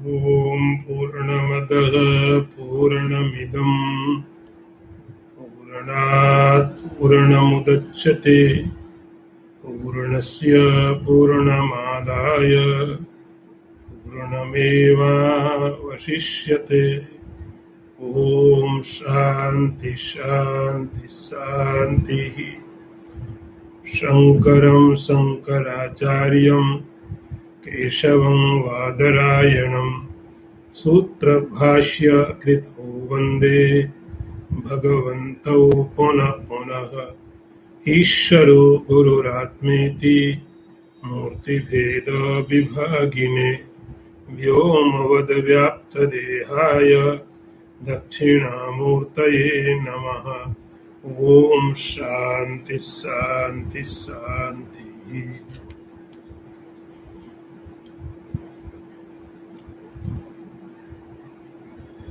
ॐ पूर्णमदः पूर्णमिदं पूर्णात् पूर्णमुदच्यते पूर्णस्य पूर्णमादाय पूर्णमेवावशिष्यते। ॐ शान्ति शान्ति शान्तिः। शङ्करं शङ्कराचार्यं केशवं वादरायणं सूत्रभाष्यकृतौ वन्दे भगवन्तौ पुनः पुनः। ईश्वरो गुरुरात्मेति मूर्तिभेदविभागिने व्योमवद्व्याप्तदेहाय दक्षिणामूर्तये नमः। ॐ शान्ति शान्ति शान्तिः।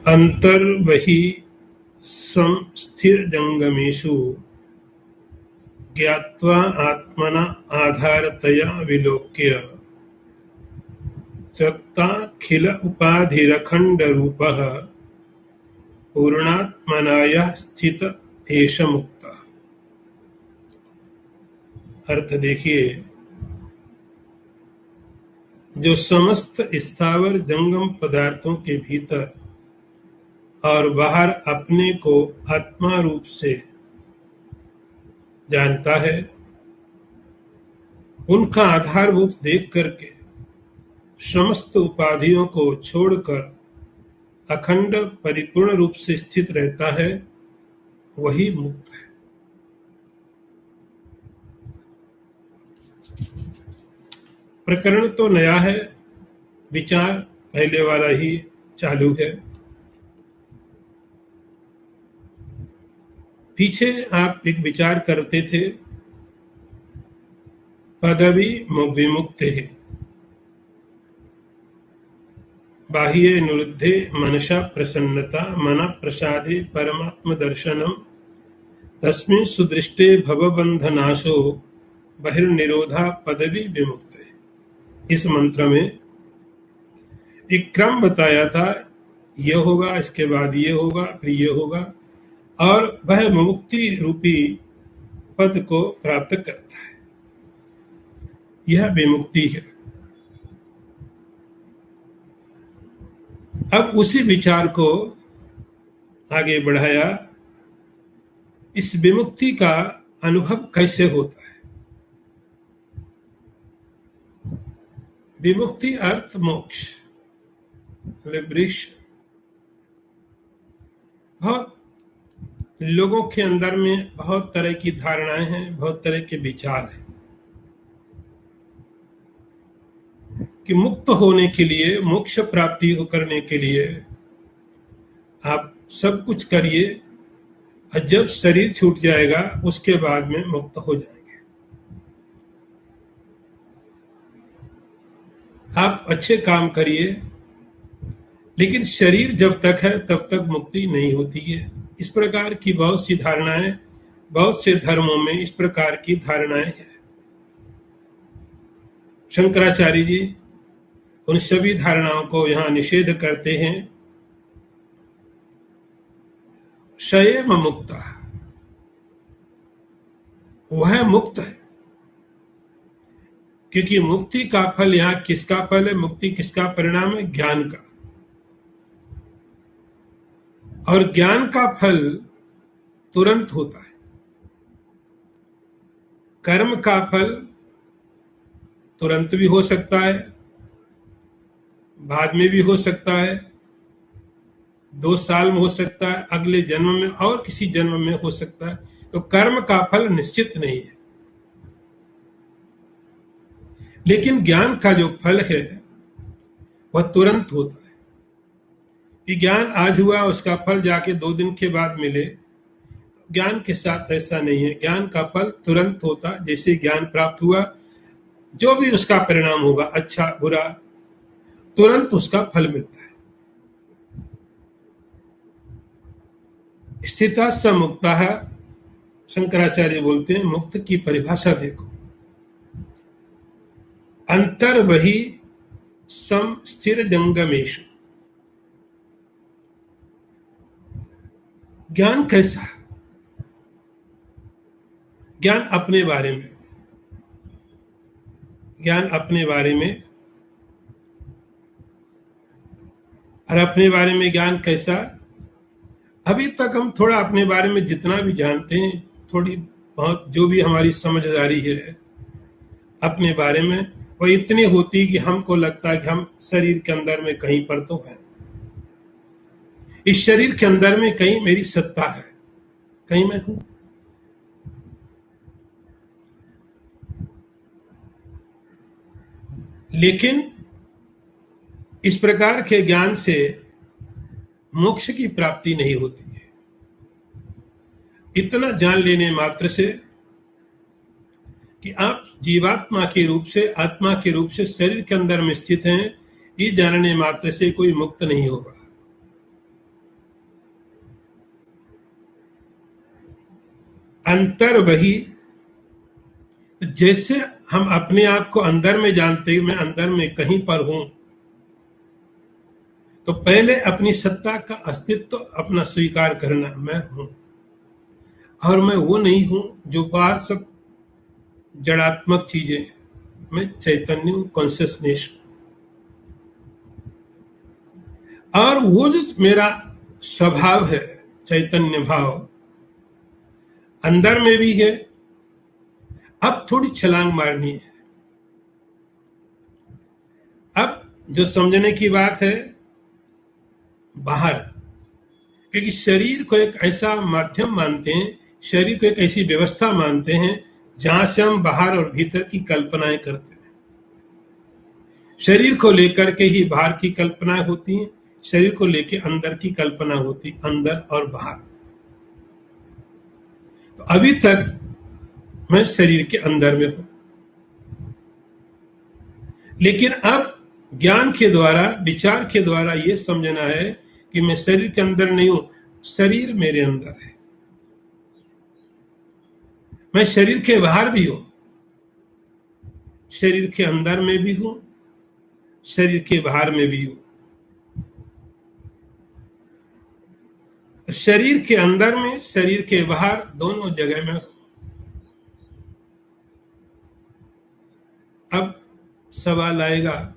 अंतर्वहि संस्थिरजंगमेषु ज्ञात्वा आत्मना आधारतया विलोक्य त्यक्ताखिल उपाधिरखण्डरूपः पूर्णात्मनाया स्थित एष मुक्तः। अर्थ देखिए, जो समस्त स्थावर जंगम पदार्थों के भीतर और बाहर अपने को आत्मा रूप से जानता है, उनका आधारभूत देख करके समस्त उपाधियों को छोड़कर अखंड परिपूर्ण रूप से स्थित रहता है, वही मुक्त है। प्रकरण तो नया है, विचार पहले वाला ही चालू है। पीछे आप एक विचार करते थे, पदवी विमुक्ते है बाह्ये निरुद्धे मनसा प्रसन्नता मन प्रसादे परमात्म दर्शनम तस्मिन् सुदृष्टे भवबंधनाशो बहिर्निरोधा पदवी विमुक्ते। इस मंत्र में एक क्रम बताया था, यह होगा, इसके बाद ये होगा, फिर ये होगा, और वह मुक्ति रूपी पद को प्राप्त करता है। यह विमुक्ति है। अब उसी विचार को आगे बढ़ाया, इस विमुक्ति का अनुभव कैसे होता है। विमुक्ति अर्थ मोक्ष, लिबरेशन। बहुत लोगों के अंदर में बहुत तरह की धारणाएं हैं, बहुत तरह के विचार हैं कि मुक्त होने के लिए, मोक्ष प्राप्ति करने के लिए आप सब कुछ करिए और जब शरीर छूट जाएगा उसके बाद में मुक्त हो जाएंगे। आप अच्छे काम करिए, लेकिन शरीर जब तक है तब तक मुक्ति नहीं होती है। इस प्रकार की बहुत सी धारणाएं, बहुत से धर्मों में इस प्रकार की धारणाएं हैं। शंकराचार्य जी उन सभी धारणाओं को यहां निषेध करते हैं। स्वयं मुक्त, वह मुक्त है, क्योंकि मुक्ति का फल यहां किसका फल है, मुक्ति किसका परिणाम है, ज्ञान का। और ज्ञान का फल तुरंत होता है। कर्म का फल तुरंत भी हो सकता है, बाद में भी हो सकता है, 2 साल में हो सकता है, अगले जन्म में और किसी जन्म में हो सकता है। तो कर्म का फल निश्चित नहीं है। लेकिन ज्ञान का जो फल है वह तुरंत होता है। कि ज्ञान आज हुआ, उसका फल जाके 2 दिन के बाद मिले, ज्ञान के साथ ऐसा नहीं है। ज्ञान का फल तुरंत होता, जैसे ज्ञान प्राप्त हुआ, जो भी उसका परिणाम होगा, अच्छा बुरा, तुरंत उसका फल मिलता है। स्थिता स मुक्ता है, शंकराचार्य बोलते हैं। मुक्त की परिभाषा देखो, अंतर वही सम स्थिर जंगमेशु। ज्ञान कैसा? ज्ञान अपने बारे में, ज्ञान अपने बारे में। और अपने बारे में ज्ञान कैसा? अभी तक हम थोड़ा अपने बारे में जितना भी जानते हैं, थोड़ी बहुत जो भी हमारी समझदारी है अपने बारे में, वो इतनी होती कि हमको लगता है कि हम शरीर के अंदर में कहीं पर तो है, इस शरीर के अंदर में कहीं मेरी सत्ता है, कहीं मैं हूं। लेकिन इस प्रकार के ज्ञान से मोक्ष की प्राप्ति नहीं होती है। इतना जान लेने मात्र से कि आप जीवात्मा के रूप से, आत्मा के रूप से शरीर के अंदर में स्थित हैं, ये जानने मात्र से कोई मुक्त नहीं होगा। अंतर वही, जैसे हम अपने आप को अंदर में जानते हैं, मैं अंदर में कहीं पर हूं, तो पहले अपनी सत्ता का अस्तित्व अपना स्वीकार करना, मैं हूं और मैं वो नहीं हूं जो बाहर सब जड़ात्मक चीजें हैं। मैं चैतन्य हूं, कॉन्शियसनेस। और वो जो मेरा स्वभाव है, चैतन्य भाव, अंदर में भी है। अब थोड़ी छलांग मारनी है। अब जो समझने की बात है, बाहर, क्योंकि शरीर को एक ऐसा माध्यम मानते हैं, शरीर को एक ऐसी व्यवस्था मानते हैं जहां से हम बाहर और भीतर की कल्पनाएं करते हैं। शरीर को लेकर के ही बाहर की कल्पनाएं होती हैं, शरीर को लेकर अंदर की कल्पना होती, अंदर और बाहर। तो अभी तक मैं शरीर के अंदर में हूं, लेकिन अब ज्ञान के द्वारा, विचार के द्वारा यह समझना है कि मैं शरीर के अंदर नहीं हूं, शरीर मेरे अंदर है। मैं शरीर के बाहर भी हूं, शरीर के अंदर में भी हूं, शरीर के बाहर में भी हूं। शरीर के अंदर में, शरीर के बाहर, दोनों जगह में हूं। अब सवाल आएगा,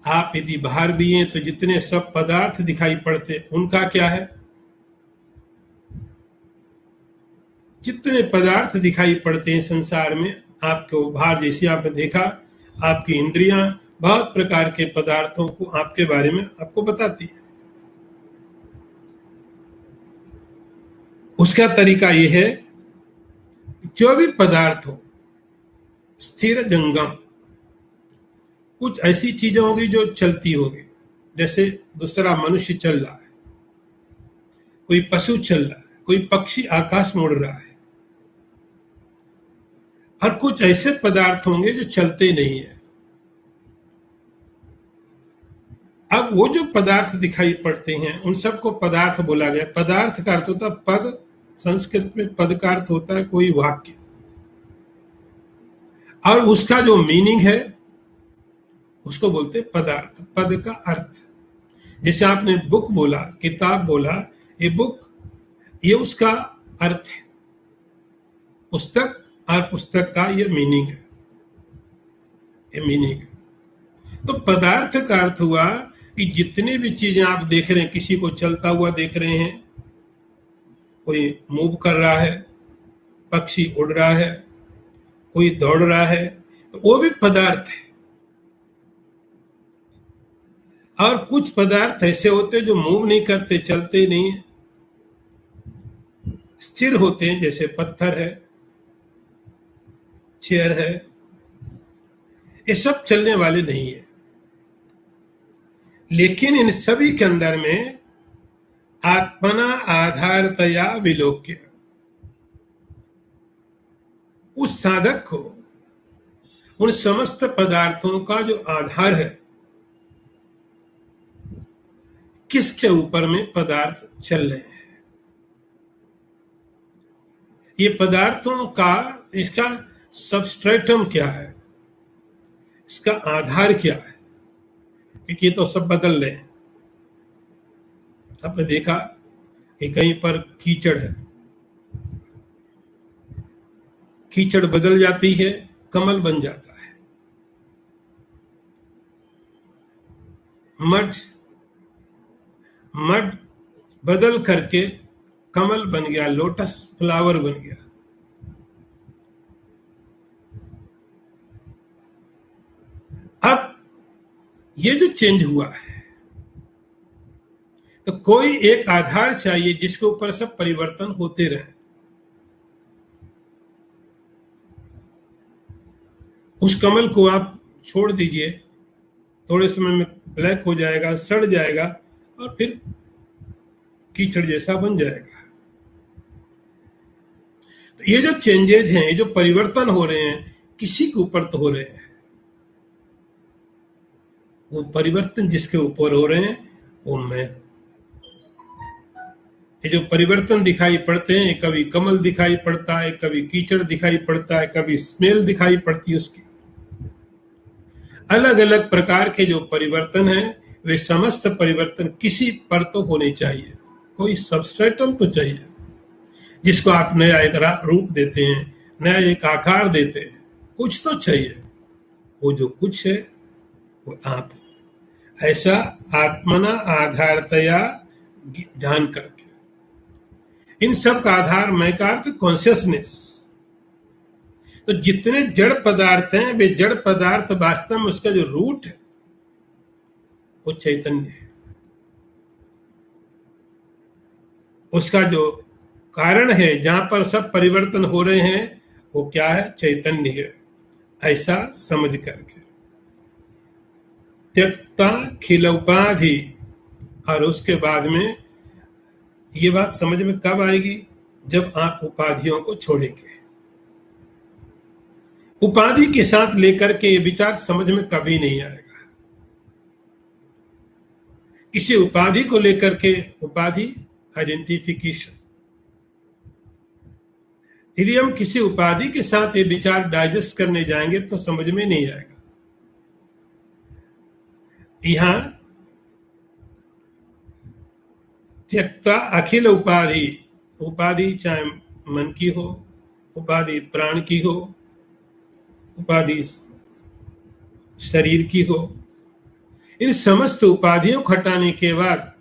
आप यदि बाहर भी हैं तो जितने सब पदार्थ दिखाई पड़ते उनका क्या है? जितने पदार्थ दिखाई पड़ते हैं संसार में, आपको बाहर, जैसे आपने देखा, आपकी इंद्रियां बहुत प्रकार के पदार्थों को आपके बारे में आपको बताती है। उसका तरीका यह है, जो भी पदार्थ हो, स्थिर जंगम, कुछ ऐसी चीजें होगी जो चलती होगी, जैसे दूसरा मनुष्य चल रहा है, कोई पशु चल रहा है, कोई पक्षी आकाश में उड़ रहा है। और कुछ ऐसे पदार्थ होंगे जो चलते नहीं है। अब वो जो पदार्थ दिखाई पड़ते हैं उन सबको पदार्थ बोला गया। पदार्थ का अर्थ होता है पद, संस्कृत में पद का अर्थ होता है कोई वाक्य, और उसका जो मीनिंग है उसको बोलते पदार्थ। पद का अर्थ, जैसे आपने बुक बोला, किताब बोला, ये बुक, ये उसका अर्थ है, पुस्तक, और पुस्तक का ये मीनिंग है, ये मीनिंग है। तो पदार्थ का अर्थ हुआ कि जितनी भी चीजें आप देख रहे हैं, किसी को चलता हुआ देख रहे हैं, कोई मूव कर रहा है, पक्षी उड़ रहा है, कोई दौड़ रहा है, तो वो भी पदार्थ है। और कुछ पदार्थ ऐसे होते हैं जो मूव नहीं करते, चलते नहीं है, स्थिर होते हैं, जैसे पत्थर है, चेयर है, ये सब चलने वाले नहीं है। लेकिन इन सभी के अंदर में आत्मना आधारतया विलोक्य, उस साधक को उन समस्त पदार्थों का जो आधार है, किसके ऊपर में पदार्थ चल रहे हैं, ये पदार्थों का, इसका सबस्ट्रेटम क्या है, इसका आधार क्या है, क्योंकि ये तो सब बदल रहे हैं। आपने देखा कि कहीं पर कीचड़ है, कीचड़ बदल जाती है, कमल बन जाता है। मड मड बदल करके कमल बन गया, लोटस फ्लावर बन गया। अब ये जो चेंज हुआ है, तो कोई एक आधार चाहिए जिसके ऊपर सब परिवर्तन होते रहे। उस कमल को आप छोड़ दीजिए, थोड़े समय में ब्लैक हो जाएगा, सड़ जाएगा और फिर कीचड़ जैसा बन जाएगा। तो ये जो चेंजेज हैं, ये जो परिवर्तन हो रहे हैं, किसी के ऊपर तो हो रहे हैं। वो परिवर्तन जिसके ऊपर हो रहे हैं वो मैं हूं। ये जो परिवर्तन दिखाई पड़ते हैं, कभी कमल दिखाई पड़ता है, कभी कीचड़ दिखाई पड़ता है, कभी स्मेल दिखाई पड़ती है उसकी। अलग अलग प्रकार के जो परिवर्तन हैं, वे समस्त परिवर्तन किसी पर तो होने चाहिए। कोई सबस्ट्रेटम तो चाहिए जिसको आप नया एक रूप देते हैं, नया एक आकार देते हैं। कुछ तो चाहिए। वो जो कुछ है वो आप। ऐसा आत्मना आधारतया ध्यान करके, इन सब का आधार मैं का अर्थ कॉन्शियसनेस। तो जितने जड़ पदार्थ हैं, वे जड़ पदार्थ वास्तव में उसका जो रूट है वो चैतन्य है। उसका जो कारण है, जहां पर सब परिवर्तन हो रहे हैं, वो क्या है? चैतन्य है। ऐसा समझ करके त्यक्ता खिल उपाधि, और उसके बाद में ये बात समझ में कब आएगी? जब आप उपाधियों को छोड़ेंगे। उपाधि के साथ लेकर के ये विचार समझ में कभी नहीं आएगा। किसी उपाधि को लेकर के, उपाधि आइडेंटिफिकेशन, यदि हम किसी उपाधि के साथ ये विचार डाइजेस्ट करने जाएंगे तो समझ में नहीं आएगा। यहां त्यक्ता अखिल उपाधि, उपाधि चाहे मन की हो, उपाधि प्राण की हो, उपाधि शरीर की हो, इन समस्त उपाधियों को हटाने के बाद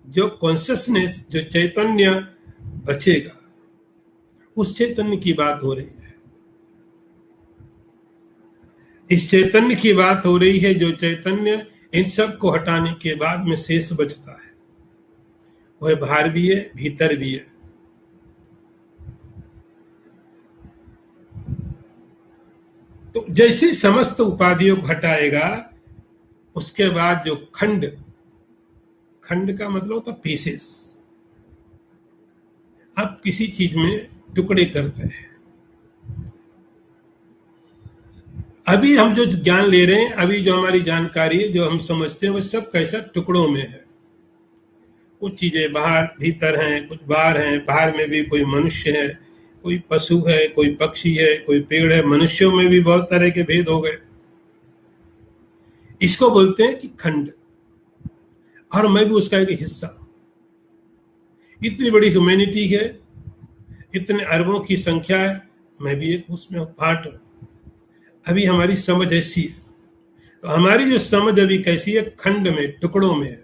जो कॉन्शियसनेस, जो चैतन्य बचेगा, उस चैतन्य की बात हो रही है। इस चैतन्य की बात हो रही है, जो चैतन्य इन सब को हटाने के बाद में शेष बचता है। वह बाहर भी है, भीतर भी है। तो जैसे समस्त उपाधियों को हटाएगा, उसके बाद जो खंड, खंड का मतलब होता पीसेस। आप किसी चीज में टुकड़े करते हैं। अभी हम जो ज्ञान ले रहे हैं, अभी जो हमारी जानकारी है, जो हम समझते हैं, वह सब कैसा टुकड़ों में है। कुछ चीजें बाहर भीतर हैं, कुछ बाहर हैं। बाहर में भी कोई मनुष्य है, कोई पशु है, कोई पक्षी है, कोई पेड़ है। मनुष्यों में भी बहुत तरह के भेद हो गए। इसको बोलते हैं कि खंड, और मैं भी उसका एक हिस्सा। इतनी बड़ी ह्यूमैनिटी है, इतने अरबों की संख्या है, मैं भी एक उसमें पार्ट हूं। अभी हमारी समझ ऐसी है। तो हमारी जो समझ अभी कैसी है? खंड में, टुकड़ों में है।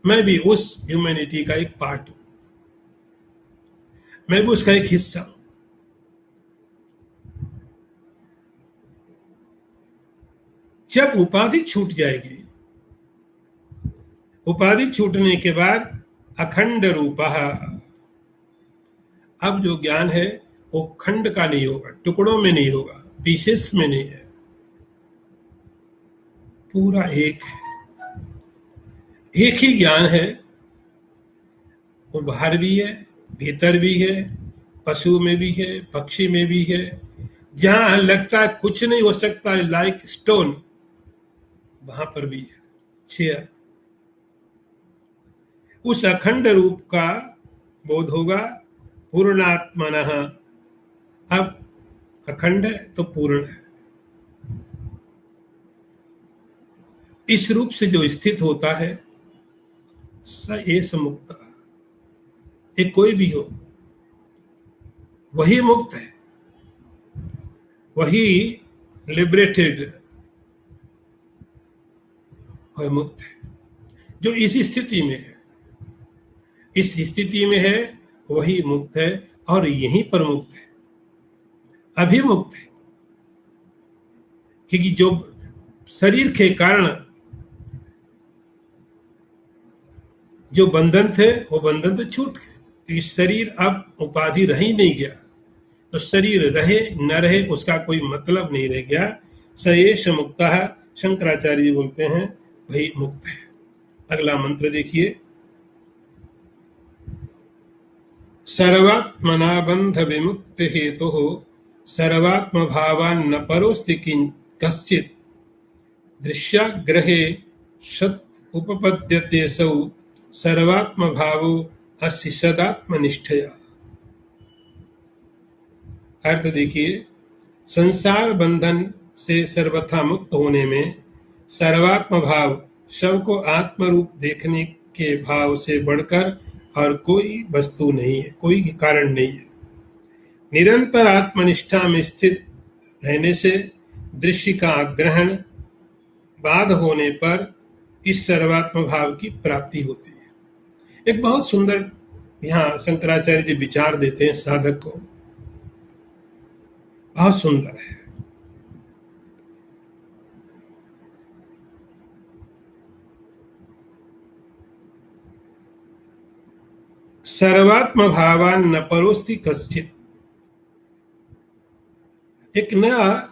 मैं भी उस ह्यूमैनिटी का एक पार्ट हूं, मैं भी उसका एक हिस्सा हूं। जब उपाधि छूट जाएगी, उपाधि छूटने के बाद अखंड रूपा, अब जो ज्ञान है वो खंड का नहीं होगा, टुकड़ों में नहीं होगा, पीसेस में नहीं है, पूरा एक है। एक ही ज्ञान है, वो बाहर भी है, भीतर भी है, पशु में भी है, पक्षी में भी है। जहां लगता है कुछ नहीं हो सकता, लाइक स्टोन, वहां पर भी है चेयर। उस अखंड रूप का बोध होगा। पूर्णात्मनः, अब अखंड है तो पूर्ण है। इस रूप से जो स्थित होता है स एष मुक्त, ये कोई भी हो वही मुक्त है, वही लिबरेटेड और मुक्त है। जो इस स्थिति में है, इस स्थिति में है वही मुक्त है, और यहीं पर मुक्त है, अभी मुक्त है। क्योंकि जो शरीर के कारण जो बंधन थे वो बंधन तो छूट गए। इस शरीर अब उपाधि रह ही नहीं गया, तो शरीर रहे न रहे उसका कोई मतलब नहीं रह गया। स एष मुक्तः, शंकराचार्य जी बोलते हैं भाई मुक्त है। अगला मंत्र देखिए, सर्वात्मना बंध विमुक्ति हेतु सर्वात्म भावान न परोस्ति कश्चित् दृश्याग्रहे सत् उपपद्यते सौ सर्वात्म भावो अस्य सदात्मनिष्ठया। अर्थ देखिए, संसार बंधन से सर्वथा मुक्त होने में सर्वात्म भाव, सबको आत्म रूप देखने के भाव से बढ़कर और कोई वस्तु नहीं है, कोई कारण नहीं है। निरंतर आत्मनिष्ठा में स्थित रहने से दृश्य का ग्रहण बाध होने पर इस सर्वात्म भाव की प्राप्ति होती है। एक बहुत सुंदर यहाँ शंकराचार्य जी विचार देते हैं साधक को, बहुत सुंदर है। सर्वात्म भावान न परोस्ति कश्चित्, एक नया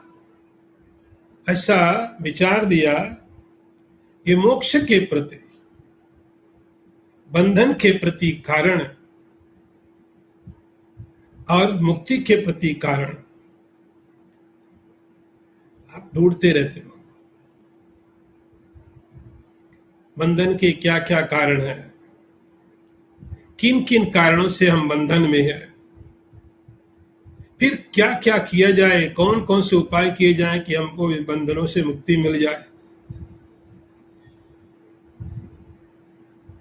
ऐसा विचार दिया कि मोक्ष के प्रति, बंधन के प्रति कारण और मुक्ति के प्रति कारण आप ढूंढते रहते हो। बंधन के क्या क्या कारण है, किन किन कारणों से हम बंधन में हैं, फिर क्या क्या किया जाए, कौन कौन से उपाय किए जाएं कि हमको इन बंधनों से मुक्ति मिल जाए।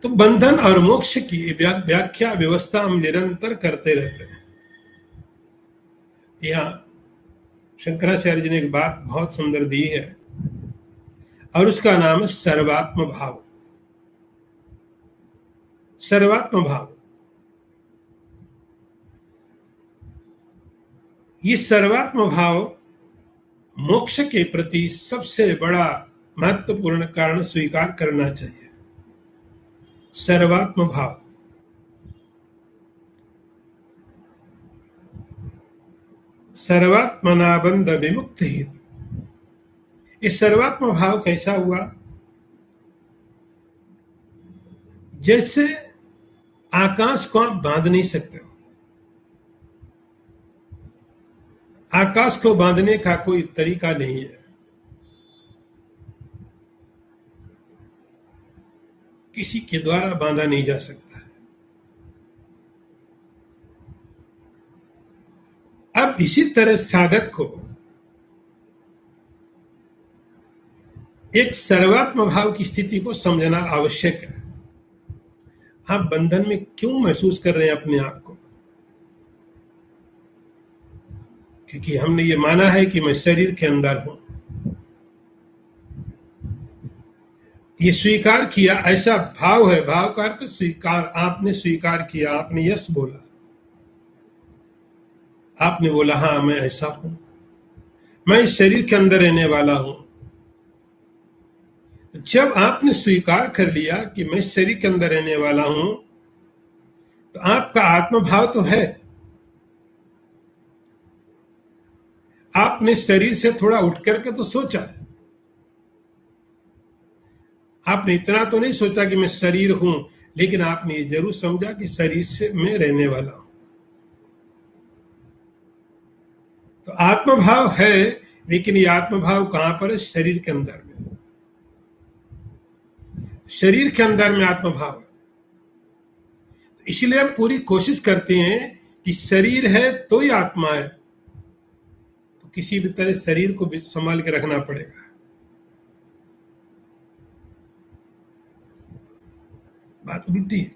तो बंधन और मोक्ष की व्याख्या व्यवस्था हम निरंतर करते रहते हैं। यहाँ शंकराचार्य जी ने एक बात बहुत सुंदर दी है, और उसका नाम है सर्वात्म भाव। सर्वात्म भाव, ये सर्वात्म भाव मोक्ष के प्रति सबसे बड़ा महत्वपूर्ण कारण स्वीकार करना चाहिए। सर्वात्म भाव, सर्वात्मना बंध विमुक्त हेतु। इस सर्वात्म भाव कैसा हुआ? जैसे आकाश को आप बांध नहीं सकते हो, आकाश को बांधने का कोई तरीका नहीं है, किसी के द्वारा बांधा नहीं जा सकता है। अब इसी तरह साधक को एक सर्वात्म भाव की स्थिति को समझना आवश्यक है। आप बंधन में क्यों महसूस कर रहे हैं अपने आप को? क्योंकि हमने ये माना है कि मैं शरीर के अंदर हूं, ये स्वीकार किया, ऐसा भाव है। भाव का अर्थ स्वीकार, आपने स्वीकार किया, आपने यस बोला, आपने बोला हाँ मैं ऐसा हूं, मैं इस शरीर के अंदर रहने वाला हूं। जब आपने स्वीकार कर लिया कि मैं शरीर के अंदर रहने वाला हूं, तो आपका आत्मभाव तो है। आपने शरीर से थोड़ा उठ करके तो सोचा है, आपने इतना तो नहीं सोचा कि मैं शरीर हूं, लेकिन आपने ये जरूर समझा कि शरीर से मैं रहने वाला हूं। तो आत्मभाव है, लेकिन ये आत्मभाव कहां पर है? शरीर के अंदर में। शरीर के अंदर में आत्मभाव है। इसलिए हम पूरी कोशिश करते हैं कि शरीर है तो ही आत्मा है, तो किसी भी तरह शरीर को भी संभाल के रखना पड़ेगा। बात उल्टी है।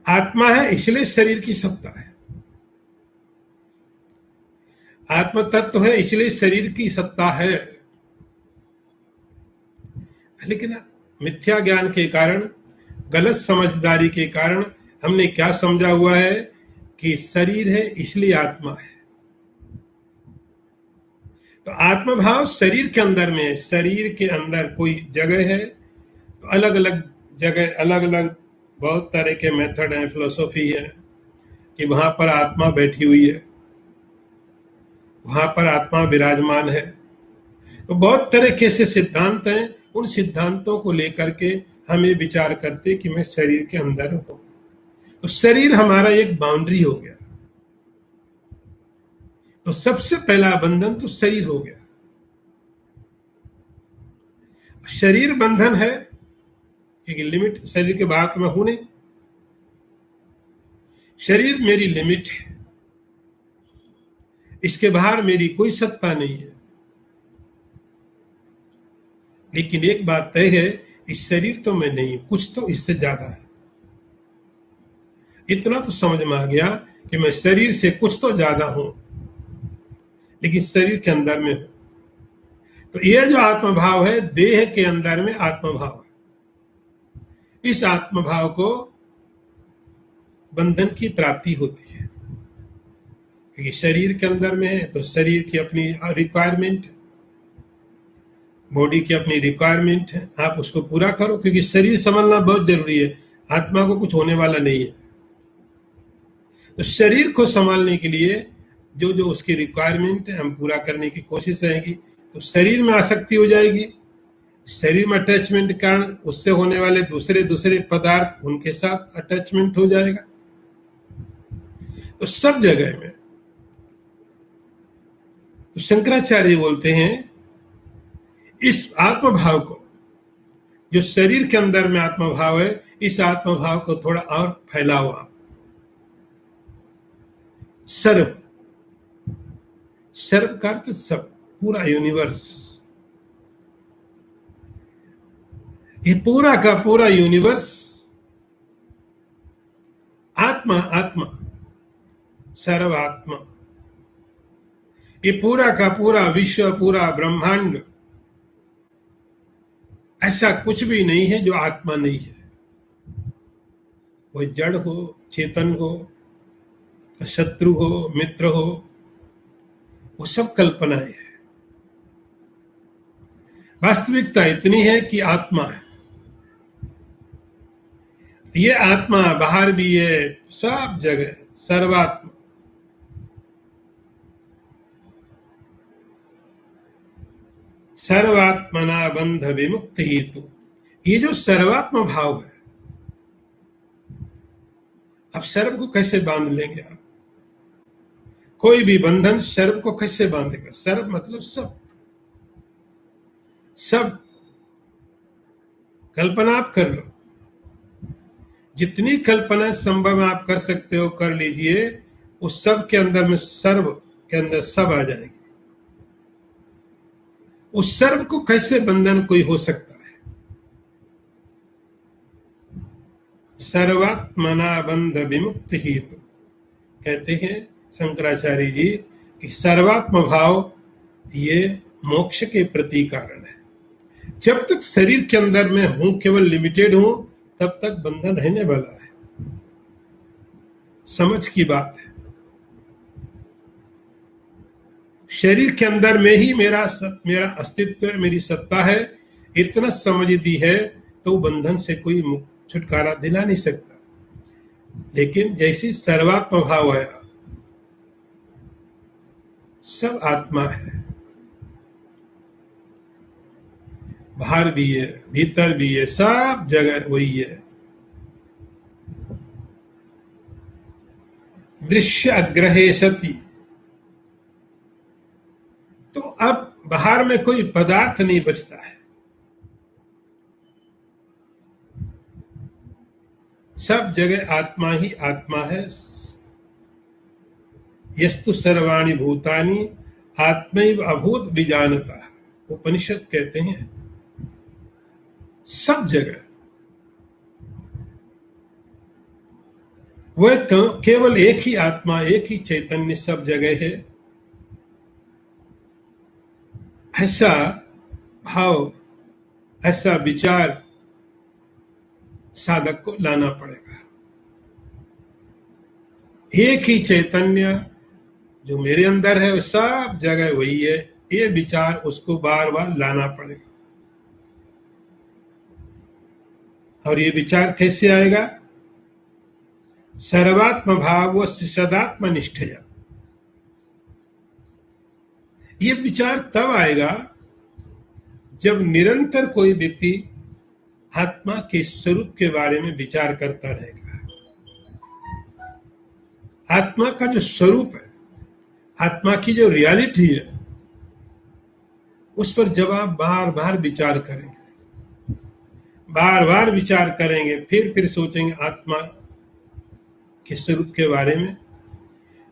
आत्मा है इसलिए शरीर की सत्ता है, आत्म तत्व है इसलिए शरीर की सत्ता है। लेकिन मिथ्या ज्ञान के कारण, गलत समझदारी के कारण हमने क्या समझा हुआ है कि शरीर है इसलिए आत्मा है। तो आत्म भाव शरीर के अंदर में है, शरीर के अंदर कोई जगह है तो अलग अलग जगह, अलग अलग बहुत तरह के मेथड हैं, फिलोसॉफी है कि वहां पर आत्मा बैठी हुई है, वहां पर आत्मा विराजमान है। तो बहुत तरह के ऐसे सिद्धांत हैं, उन सिद्धांतों को लेकर के हम ये विचार करते कि मैं शरीर के अंदर हूं। तो शरीर हमारा एक बाउंड्री हो गया। तो सबसे पहला बंधन तो शरीर हो गया। शरीर बंधन है क्योंकि लिमिट, शरीर के बाहर तो मैं हूं नहीं, शरीर मेरी लिमिट है, इसके बाहर मेरी कोई सत्ता नहीं है। लेकिन एक बात तय है, इस शरीर तो मैं नहीं, कुछ तो इससे ज्यादा है। इतना तो समझ में आ गया कि मैं शरीर से कुछ तो ज्यादा हूं, लेकिन शरीर के अंदर में हूं। तो यह जो आत्मभाव है, देह के अंदर में आत्मभाव है। इस आत्मभाव को बंधन की प्राप्ति होती है क्योंकि शरीर के अंदर में है तो शरीर की अपनी रिक्वायरमेंट, बॉडी की अपनी रिक्वायरमेंट है, आप उसको पूरा करो क्योंकि शरीर संभालना बहुत जरूरी है, आत्मा को कुछ होने वाला नहीं है। तो शरीर को संभालने के लिए जो जो उसकी रिक्वायरमेंट है हम पूरा करने की कोशिश रहेगी। तो शरीर में आसक्ति हो जाएगी, शरीर में अटैचमेंट के कारण उससे होने वाले दूसरे पदार्थ, उनके साथ अटैचमेंट हो जाएगा। तो सब जगह में तो शंकराचार्य बोलते हैं इस आत्मभाव को, जो शरीर के अंदर में आत्मभाव है, इस आत्मभाव को थोड़ा और फैलाओ आप। सर्व, सर्व का अर्थ सब, पूरा यूनिवर्स, ये पूरा का पूरा यूनिवर्स आत्मा, आत्मा सर्वात्मा, ये पूरा का पूरा विश्व, पूरा ब्रह्मांड, ऐसा कुछ भी नहीं है जो आत्मा नहीं है। वो जड़ हो, चेतन हो, शत्रु हो, मित्र हो, वो सब कल्पनाएं है। वास्तविकता इतनी है कि आत्मा है। ये आत्मा बाहर भी है, सब जगह सर्वात्मा। सर्वात्मना बंध विमुक्ति हेतु, ये जो सर्वात्म भाव है, अब सर्व को कैसे बांध लेंगे आप? कोई भी बंधन सर्व को कैसे बांधेगा? सर्व मतलब सब, सब कल्पना आप कर लो, जितनी कल्पना संभव आप कर सकते हो कर लीजिए। उस सब के अंदर में, सर्व के अंदर सब आ जाएगी। उस सर्व को कैसे बंधन कोई हो सकता है? सर्वात्मना बंध विमुक्ति हेतु, कहते हैं शंकराचार्य जी कि सर्वात्म भाव ये मोक्ष के प्रति कारण है। जब तक शरीर के अंदर में हूं, केवल लिमिटेड हूं, तब तक बंधन रहने वाला है। समझ की बात है। शरीर के अंदर में ही मेरा अस्तित्व है, मेरी सत्ता है, इतना समझ दी है तो बंधन से कोई छुटकारा दिला नहीं सकता। लेकिन जैसे सर्वात्म भाव आया, सब आत्मा है, बाहर भी है, भीतर भी है, सब जगह वही है। दृश्य अग्रहे सति, तो अब बाहर में कोई पदार्थ नहीं बचता है, सब जगह आत्मा ही आत्मा है। यस्तु सर्वाणि भूतानि आत्मैव अभूत विजानता, उपनिषद कहते हैं सब जगह वह केवल एक ही आत्मा, एक ही चैतन्य सब जगह है, ऐसा भाव, ऐसा विचार साधक को लाना पड़ेगा। एक ही चैतन्य जो मेरे अंदर है वो सब जगह वही है, ये विचार उसको बार बार लाना पड़ेगा। और ये विचार कैसे आएगा? सर्वात्म भाव सदात्म निष्ठया। ये विचार तब आएगा जब निरंतर कोई व्यक्ति आत्मा के स्वरूप के बारे में विचार करता रहेगा। आत्मा का जो स्वरूप है, आत्मा की जो रियलिटी है, उस पर जब आप बार बार विचार करेंगे, बार बार विचार करेंगे, फिर सोचेंगे आत्मा के स्वरूप के बारे में,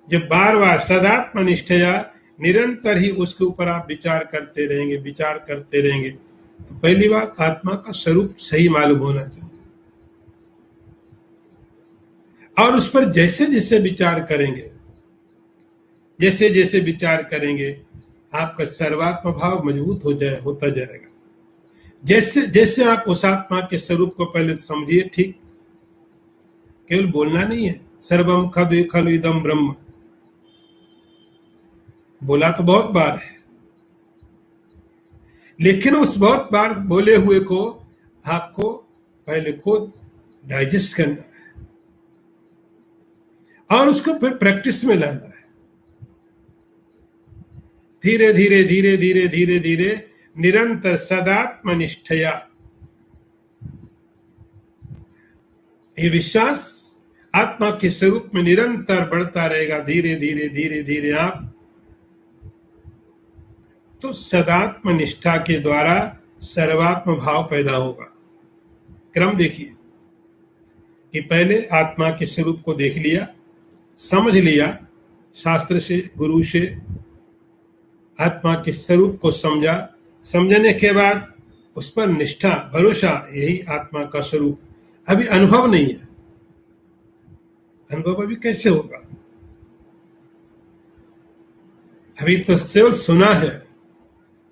जब बार बार सदात्म निष्ठया निरंतर ही उसके ऊपर आप विचार करते रहेंगे, तो पहली बात आत्मा का स्वरूप सही मालूम होना चाहिए। और उस पर जैसे जैसे विचार करेंगे, आपका सर्वात्म भाव मजबूत होता जाएगा। जैसे जैसे आप उस आत्मा के स्वरूप को पहले समझिए, ठीक, केवल बोलना नहीं है, सर्वम खलु इदम ब्रह्म, बोला तो बहुत बार है, लेकिन उस बहुत बार बोले हुए को आपको पहले खुद डाइजेस्ट करना है और उसको फिर प्रैक्टिस में लाना है। धीरे धीरे निरंतर सदात्म निष्ठया, ये विश्वास आत्मा के स्वरूप में निरंतर बढ़ता रहेगा। धीरे धीरे आप तो सदात्म निष्ठा के द्वारा सर्वात्म भाव पैदा होगा। क्रम देखिए कि पहले आत्मा के स्वरूप को देख लिया, समझ लिया, शास्त्र से, गुरु से आत्मा के स्वरूप को समझा, समझने के बाद उस पर निष्ठा, भरोसा, यही आत्मा का स्वरूप है। अभी अनुभव नहीं है, अनुभव अभी कैसे होगा? अभी तो केवल सुना है,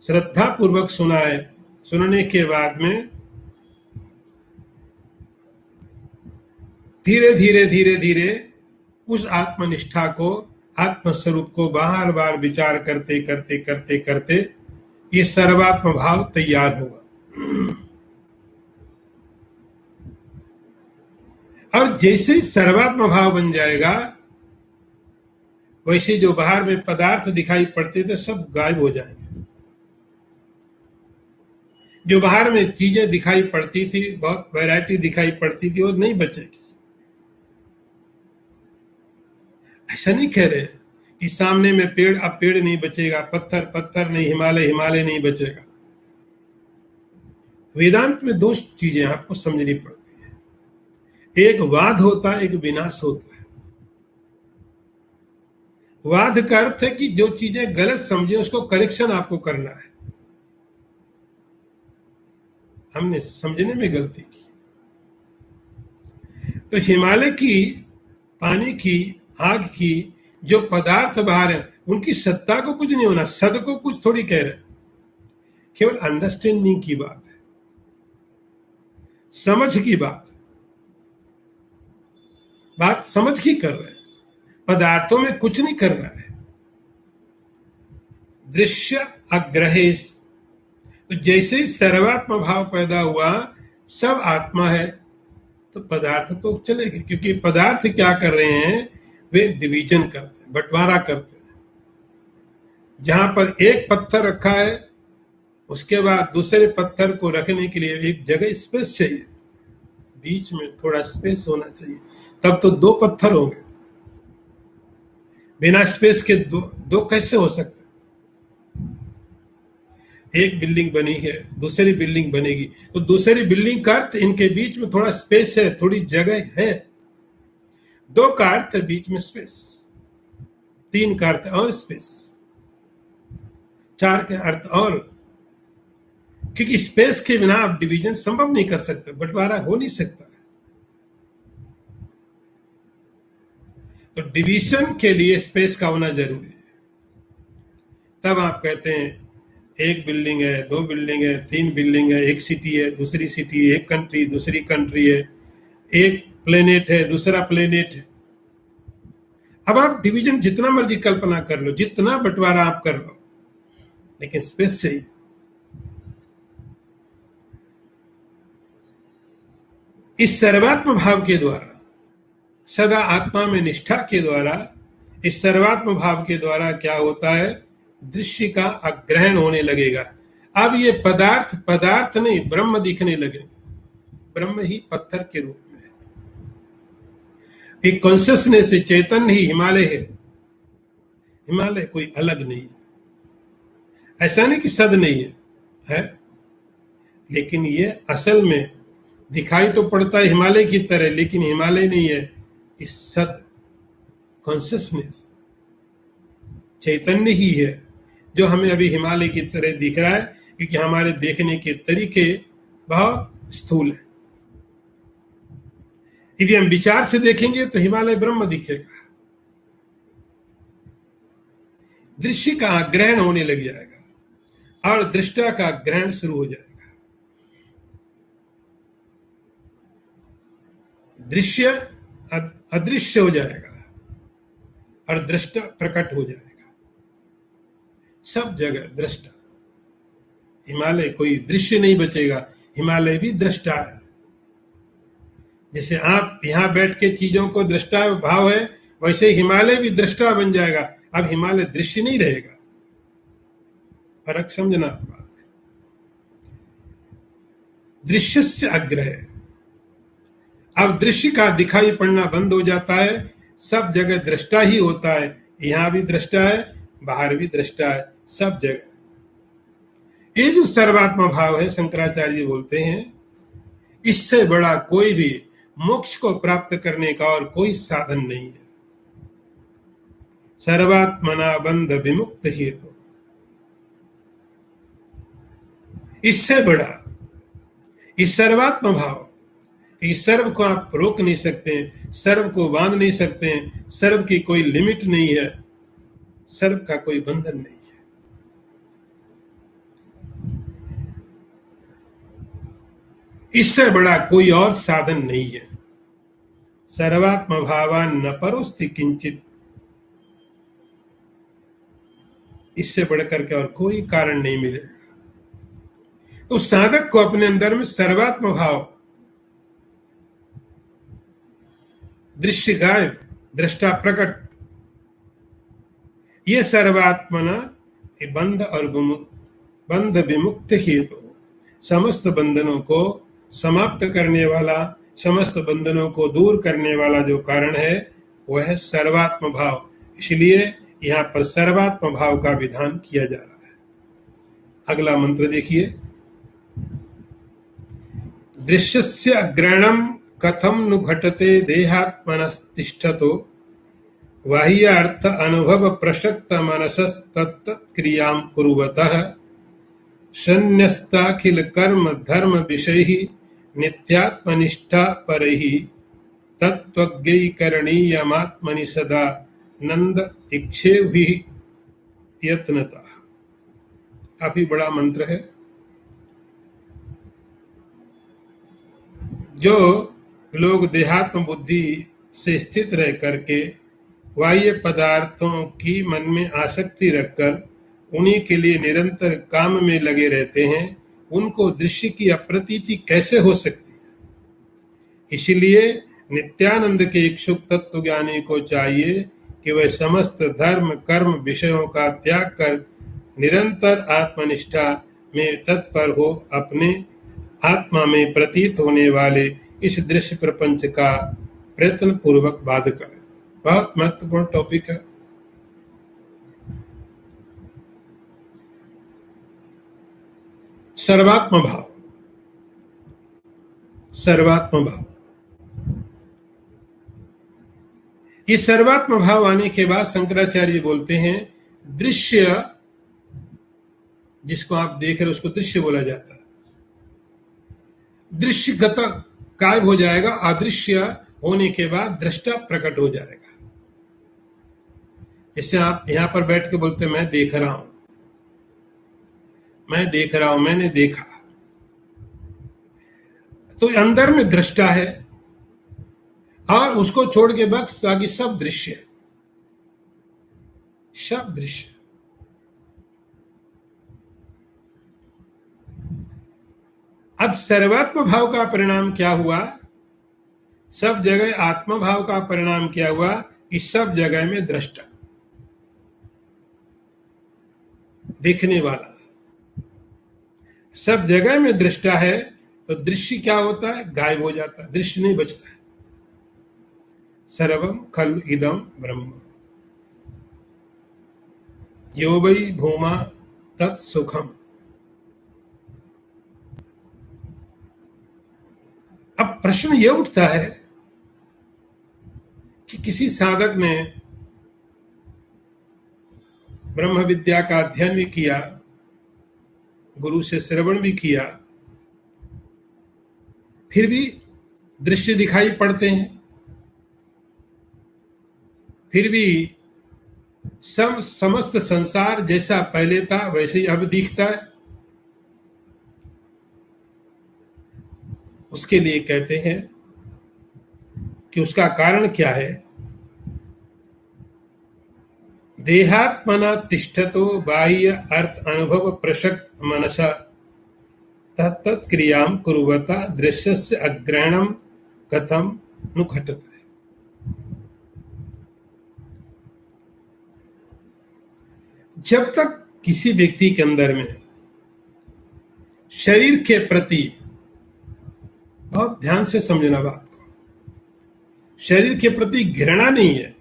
श्रद्धा पूर्वक सुना है, सुनने के बाद में धीरे उस आत्मनिष्ठा को, आत्मस्वरूप को बार बार विचार करते ये सर्वात्म भाव तैयार होगा। और जैसे ही सर्वात्म भाव बन जाएगा, वैसे जो बाहर में पदार्थ दिखाई पड़ते थे सब गायब हो जाएंगे। जो बाहर में चीजें दिखाई पड़ती थी, बहुत वैरायटी दिखाई पड़ती थी, वो नहीं बचेगी। ऐसा नहीं कह रहे कि सामने में पेड़, अब पेड़ नहीं बचेगा, पत्थर नहीं, हिमालय नहीं बचेगा। वेदांत में दो चीजें आपको समझनी पड़ती है, एक वाद होता है, एक विनाश होता है। वाद का अर्थ है कि जो चीजें गलत समझे उसको करेक्शन आपको करना है। हमने समझने में गलती की, तो हिमालय की, पानी की, आग की जो पदार्थ बाहर है, उनकी सत्ता को कुछ नहीं होना, सद को कुछ थोड़ी कह रहे, केवल अंडरस्टैंडिंग की बात है, समझ की बात समझ की कर रहे हैं। पदार्थों में कुछ नहीं करना है। दृश्य अग्रहेश, तो जैसे ही सर्वात्म भाव पैदा हुआ, सब आत्मा है, तो पदार्थ तो चलेंगे, क्योंकि पदार्थ क्या कर रहे हैं, वे डिवीजन करते हैं, बंटवारा करते हैं। जहां पर एक पत्थर रखा है, उसके बाद दूसरे पत्थर को रखने के लिए एक जगह स्पेस चाहिए, बीच में थोड़ा स्पेस होना चाहिए, तब तो दो पत्थर होंगे। बिना स्पेस के दो कैसे हो सकते? एक बिल्डिंग बनी है, दूसरी बिल्डिंग बनेगी, तो दूसरी बिल्डिंग का अर्थ इनके बीच में थोड़ा स्पेस है, थोड़ी जगह है। दो का अर्थ है बीच में स्पेस, तीन का अर्थ और स्पेस, चार का अर्थ और, क्योंकि स्पेस के बिना आप डिवीजन संभव नहीं कर सकते, बंटवारा हो नहीं सकता। तो डिवीजन के लिए स्पेस का होना जरूरी है। तब आप कहते हैं एक बिल्डिंग है, दो बिल्डिंग है, तीन बिल्डिंग है, एक सिटी है, दूसरी सिटी, एक कंट्री, दूसरी कंट्री है, एक प्लेनेट है, दूसरा प्लेनेट है। अब आप डिवीजन जितना मर्जी कल्पना कर लो, जितना बंटवारा आप कर लो, लेकिन स्पेस चाहिए। इस सर्वात्म भाव के द्वारा, सदा आत्मा में निष्ठा के द्वारा, इस सर्वात्म भाव के द्वारा क्या होता है, दृश्य का अग्रहण होने लगेगा। अब ये पदार्थ पदार्थ नहीं, ब्रह्म दिखने लगेगा। ब्रह्म ही पत्थर के रूप में है। एक कॉन्शियसनेस है, चैतन्य ही हिमालय है। हिमालय कोई अलग नहीं है, ऐसा नहीं कि सद नहीं है, लेकिन ये असल में दिखाई तो पड़ता है हिमालय की तरह, लेकिन हिमालय नहीं है। इस सद कॉन्शियसनेस चैतन्य ही है जो हमें अभी हिमालय की तरह दिख रहा है, क्योंकि हमारे देखने के तरीके बहुत स्थूल है। यदि हम विचार से देखेंगे तो हिमालय ब्रह्म दिखेगा। दृश्य का ग्रहण होने लग जाएगा और दृष्टा का ग्रहण शुरू हो जाएगा। दृश्य अदृश्य हो जाएगा और दृष्टा प्रकट हो जाएगा। सब जगह दृष्टा। हिमालय कोई दृश्य नहीं बचेगा, हिमालय भी दृष्टा है। जैसे आप यहां बैठ के चीजों को दृष्टा भाव है, वैसे हिमालय भी दृष्टा बन जाएगा। अब हिमालय दृश्य नहीं रहेगा। फर्क समझना बात। दृश्य से अग्रह, अब दृश्य का दिखाई पड़ना बंद हो जाता है। सब जगह दृष्टा ही होता है। यहां भी दृष्टा है, बाहर भी दृष्टा है, सब जगह। ये जो सर्वात्मा भाव है, शंकराचार्य बोलते हैं, इससे बड़ा कोई भी मोक्ष को प्राप्त करने का और कोई साधन नहीं है। सर्वात्मना बंध विमुक्त हेतु, इससे बड़ा इस सर्वात्म भाव, इस सर्व को आप रोक नहीं सकते, सर्व को बांध नहीं सकते, सर्व की कोई लिमिट नहीं है, सर्व का कोई बंधन नहीं है। इससे बड़ा कोई और साधन नहीं है। सर्वात्म भावान न परोस्ति किंचित, इससे बढ़कर के और कोई कारण नहीं मिलेगा। तो साधक को अपने अंदर में सर्वात्म भाव, दृश्य गायब, दृष्टा प्रकट, ये सर्वात्मना बंध और बंध विमुक्त हेतु, समस्त बंधनों को समाप्त करने वाला, समस्त बंधनों को दूर करने वाला जो कारण है वह है सर्वात्म भाव। इसलिए यहाँ पर सर्वात्म भाव का विधान किया जा रहा है। अगला मंत्र देखिए। दृश्यस्य अग्रणम कथम नु घटते देहात्मनस्तिष्ठतो बाह्यार्थ अनुभव प्रसक्त मनसस्तत्त क्रियां कुर्वतः शन्यस्ताखिल कर्म धर्म विषयः नित्यात्मनिष्ठा परैः तत्त्वज्ञैकरणीयमात्मनि सदा नंद इच्छेभिः यत्नता। काफी बड़ा मंत्र है। जो लोग देहात्म बुद्धि से स्थित रह करके बाह्य पदार्थों की मन में आसक्ति रखकर उन्हीं के लिए निरंतर काम में लगे रहते हैं, उनको दृश्य की अप्रतीति कैसे हो सकती है। इसलिए नित्यानंद के इच्छुक तत्व ज्ञानी को चाहिए कि वह समस्त धर्म कर्म विषयों का त्याग कर निरंतर आत्मनिष्ठा में तत्पर हो, अपने आत्मा में प्रतीत होने वाले इस दृश्य प्रपंच का प्रयत्न पूर्वक बाध करे। बहुत महत्वपूर्ण टॉपिक है। सर्वात्म भाव, सर्वात्म भाव। ये सर्वात्म भाव आने के बाद शंकराचार्य बोलते हैं दृश्य, जिसको आप देख रहे हो उसको दृश्य बोला जाता है। दृश्य गायब हो जाएगा, अदृश्य होने के बाद दृष्टा प्रकट हो जाएगा। जैसे आप यहां पर बैठ के बोलते मैं देख रहा हूं, मैं देख रहा हूं, मैंने देखा, तो अंदर में दृष्टा है और उसको छोड़ के बस आगे सब दृश्य, सब दृश्य। अब सर्वात्म भाव का परिणाम क्या हुआ? सब जगह आत्मा भाव का परिणाम क्या हुआ कि सब जगह में दृष्टा, देखने वाला, सब जगह में दृष्टा है, तो दृश्य क्या होता है? गायब हो जाता है, दृश्य नहीं बचता है। सर्वम खलु इदम ब्रह्म यो वै भूमा तत् सुखम। अब प्रश्न यह उठता है कि किसी साधक ने ब्रह्म विद्या का अध्ययन भी किया, गुरु से श्रवण भी किया, फिर भी दृश्य दिखाई पड़ते हैं, फिर भी समस्त संसार जैसा पहले था वैसे ही अब दिखता है। उसके लिए कहते हैं कि उसका कारण क्या है? देहात्मना तिष्ठतो बाह्य अर्थ अनुभव प्रसक्त मनसा तत्त क्रियाम कुर्वता दृश्यस्य अग्रहणम कथम नु घटते। जब तक किसी व्यक्ति के अंदर में शरीर के प्रति, बहुत ध्यान से समझना बात को, शरीर के प्रति घृणा नहीं है,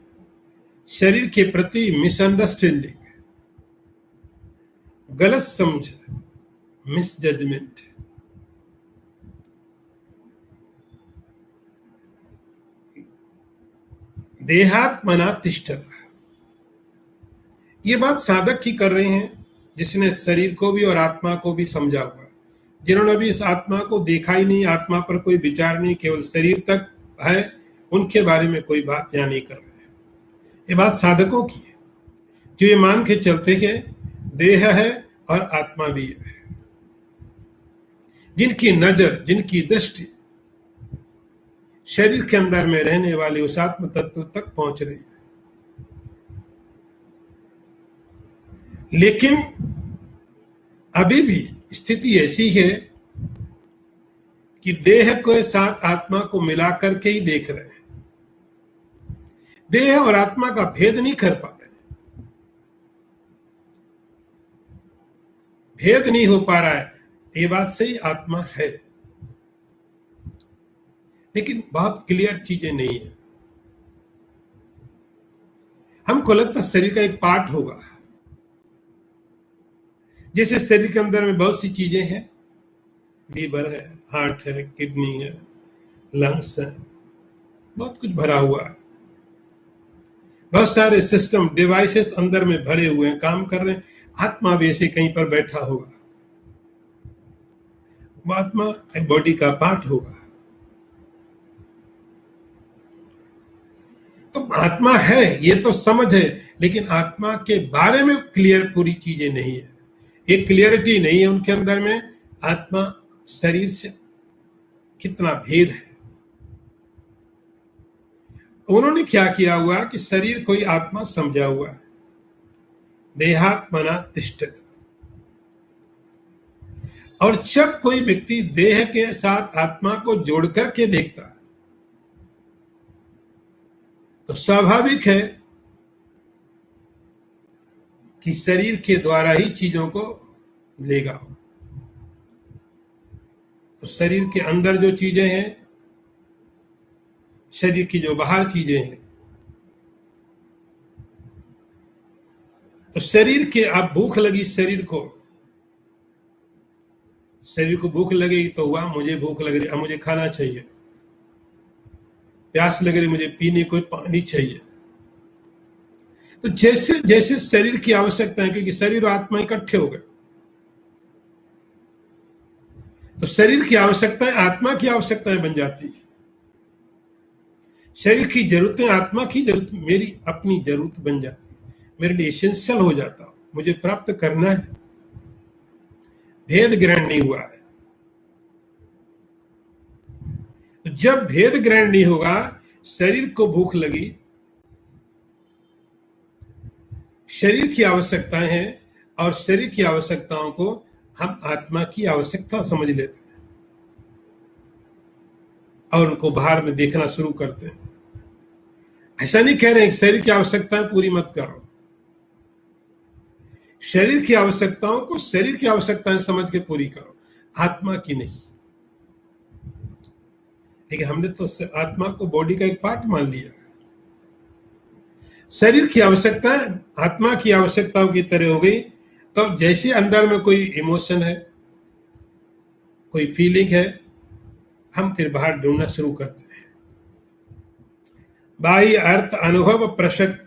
शरीर के प्रति मिसअंडरस्टैंडिंग, गलत समझ, मिसजजमेंट, देहात्मना तिष्ठता, ये बात साधक ही कर रहे हैं जिसने शरीर को भी और आत्मा को भी समझा हुआ, जिन्होंने अभी इस आत्मा को देखा ही नहीं, आत्मा पर कोई विचार नहीं, केवल शरीर तक है, उनके बारे में कोई बात यहाँ नहीं कर रहे हैं। ये बात साधकों की है जो ये मान के चलते हैं देह है और आत्मा भी है, जिनकी नजर, जिनकी दृष्टि शरीर के अंदर में रहने वाले उस आत्म तत्व तक पहुंच रही है। लेकिन अभी भी स्थिति ऐसी है कि देह के साथ आत्मा को मिला करके ही देख रहे हैं, देह और आत्मा का भेद नहीं कर पा रहे, भेद नहीं हो पा रहा है। ये बात सही, आत्मा है, लेकिन बहुत क्लियर चीजें नहीं है। हमको लगता है शरीर का एक पार्ट होगा, जैसे शरीर के अंदर में बहुत सी चीजें हैं, लीवर है, हार्ट है, किडनी है, लंग्स है, बहुत कुछ भरा हुआ है, बहुत सारे सिस्टम, डिवाइसेस अंदर में भरे हुए हैं, काम कर रहे हैं। आत्मा भी ऐसे कहीं पर बैठा होगा, वो आत्मा एक बॉडी का पार्ट होगा। तो आत्मा है, ये तो समझ है, लेकिन आत्मा के बारे में क्लियर पूरी चीजें नहीं है, एक क्लियरिटी नहीं है उनके अंदर में। आत्मा शरीर से कितना भेद है। उन्होंने क्या किया हुआ कि शरीर को ही आत्मा समझा हुआ है, देहात्मना तिष्ठति। और जब कोई व्यक्ति देह के साथ आत्मा को जोड़ करके देखता है तो स्वाभाविक है कि शरीर के द्वारा ही चीजों को लेगा। तो शरीर के अंदर जो चीजें हैं, शरीर की जो बाहर चीजें हैं, तो शरीर के, अब भूख लगी शरीर को भूख लगेगी तो हुआ मुझे भूख लग रही, अब मुझे खाना चाहिए, प्यास लग रही, मुझे पीने को पानी चाहिए। तो जैसे जैसे शरीर की आवश्यकता है, क्योंकि शरीर और आत्मा इकट्ठे हो गए, तो शरीर की आवश्यकताएं आत्मा की आवश्यकताएं बन जाती है। शरीर की जरूरतें आत्मा की जरूरत, मेरी अपनी जरूरत बन जाती है। मेरे लिए एसेंशियल हो जाता हूं, मुझे प्राप्त करना है। भेद ग्रहण नहीं हुआ है। तो जब भेद ग्रहण नहीं होगा, शरीर को भूख लगी, शरीर की आवश्यकताएं हैं, और शरीर की आवश्यकताओं को हम आत्मा की आवश्यकता समझ लेते हैं और उनको बाहर में देखना शुरू करते हैं। ऐसा नहीं कह रहे हैं कि शरीर की आवश्यकताएं पूरी मत करो, शरीर की आवश्यकताओं को शरीर की आवश्यकताएं समझ के पूरी करो, आत्मा की नहीं। लेकिन हमने तो आत्मा को बॉडी का एक पार्ट मान लिया। शरीर की आवश्यकताएं आत्मा की आवश्यकताओं की तरह हो गई। तो जैसे अंदर में कोई इमोशन है, कोई फीलिंग है, हम फिर बाहर ढूंढना शुरू करते हैं। बाह्य अर्थ अनुभव प्रसक्त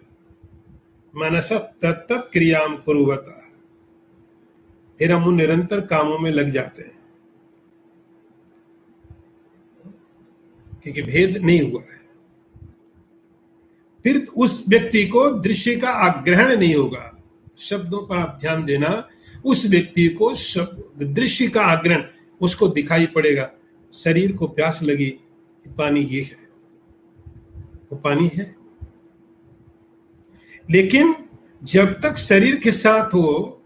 मनस तत्त क्रियाम कुरुवत, फिर हम उन निरंतर कामों में लग जाते हैं, क्योंकि भेद नहीं हुआ है। फिर उस व्यक्ति को दृश्य का आग्रहण नहीं होगा। शब्दों पर आप ध्यान देना, उस व्यक्ति को शब्द दृश्य का आग्रहण उसको दिखाई पड़ेगा। शरीर को प्यास लगी, पानी ये है, वो पानी है। लेकिन जब तक शरीर के साथ वो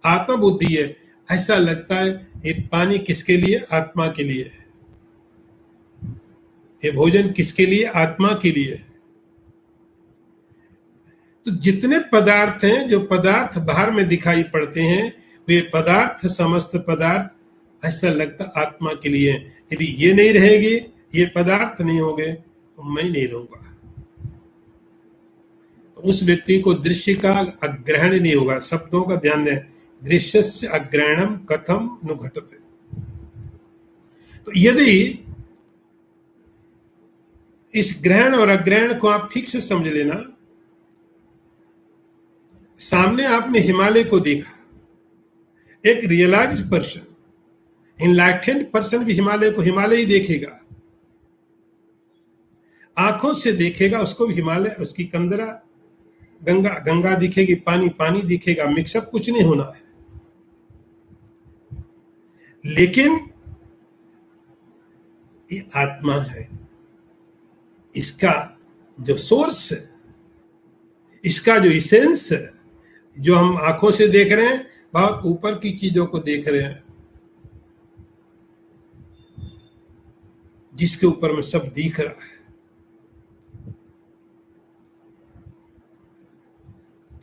आत्मा बुद्धि है, ऐसा लगता है ये पानी किसके लिए? आत्मा के लिए है। ये भोजन किसके लिए? आत्मा के लिए है। तो जितने पदार्थ हैं, जो पदार्थ बाहर में दिखाई पड़ते हैं, वे पदार्थ, समस्त पदार्थ ऐसा लगता आत्मा के लिए है। यदि ये नहीं रहेगी, ये पदार्थ नहीं होंगे, तो मैं नहीं रहूंगा। तो उस व्यक्ति को दृश्य का अग्रहण नहीं होगा। शब्दों का ध्यान दें, दृश्यस्य अग्रहणम कथम नु घटते। तो यदि इस ग्रहण और अग्रहण को आप ठीक से समझ लेना, सामने आपने हिमालय को देखा, एक रियलाइज पर्सन, इनलाइटेंड पर्सन भी हिमालय को हिमालय ही देखेगा, आंखों से देखेगा, उसको भी हिमालय, उसकी कंदरा गंगा गंगा दिखेगी, पानी पानी दिखेगा, मिक्सअप कुछ नहीं होना है। लेकिन ये आत्मा है, इसका जो सोर्स है, इसका जो इसेंस है, जो हम आंखों से देख रहे हैं, बहुत ऊपर की चीजों को देख रहे हैं, जिसके ऊपर में सब दिख रहा है।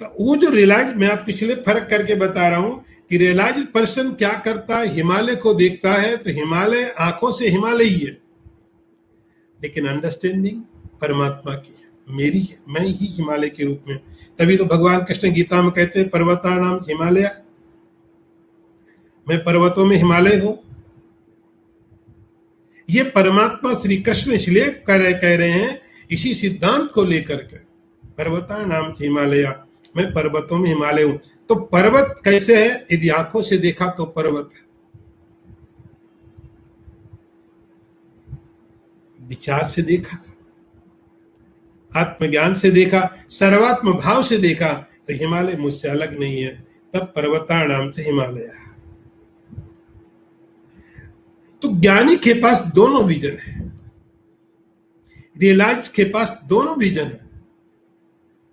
तो वो जो रियलाइज, मैं आप पिछले फर्क करके बता रहा हूं कि रियलाइज पर्सन क्या करता है, हिमालय को देखता है, तो हिमालय आंखों से हिमालय ही है, लेकिन अंडरस्टैंडिंग परमात्मा की है, मेरी है, मैं ही हिमालय के रूप में। तभी तो भगवान कृष्ण गीता में कहते हैं पर्वतानाम हिमालय, मैं पर्वतों में हिमालय हूं। ये परमात्मा श्री कृष्ण इसलिए कह रहे हैं, इसी सिद्धांत को लेकर के, पर्वतानाम हिमालय, मैं पर्वतों में हिमालय हूं। तो पर्वत कैसे है? यदि आंखों से देखा तो पर्वत है, विचार से देखा, आत्मज्ञान से देखा, सर्वात्म भाव से देखा, तो हिमालय मुझसे अलग नहीं है, तब पर्वतानाम से हिमालय। तो ज्ञानी के पास दोनों विजन है, रियलाइज के पास दोनों विजन है।